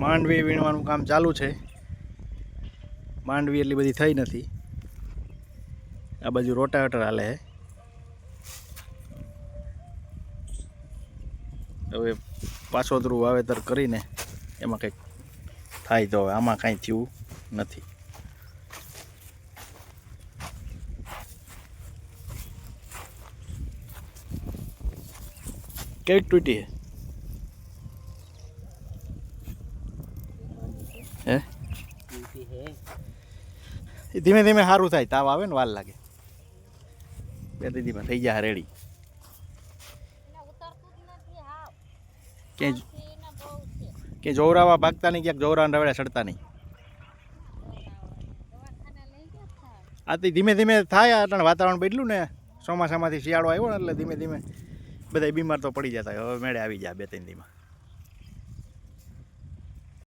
માંડવી વીણવાનું કામ ચાલુ છે. માંડવી એટલી બધી થઈ નથી. આ બાજુ રોટાવેટર હાલે છે. હવે પાછોતરું વાવેતર કરીને એમાં કંઈક થાય તો હવે આમાં કાંઈ થયું નથી. કેવી તૂટી હે? ધીમે ધીમે સારું થાય. તાવ આવે ને વાર લાગે. બે દીધીમાં થઈ ગયા રેડી. ક્યાંય જોવરાવા ભાગતા નહીં, ક્યાંક જોવરાવાના રવેડા ચડતા નહીં. આથી ધીમે ધીમે થાય. એટલે વાતાવરણ બદલ્યું ને, ચોમાસામાંથી શિયાળો આવ્યો ને એટલે ધીમે ધીમે બધા બીમાર તો પડી જતા. હવે મેળે આવી જાય 2-3 દીમાં.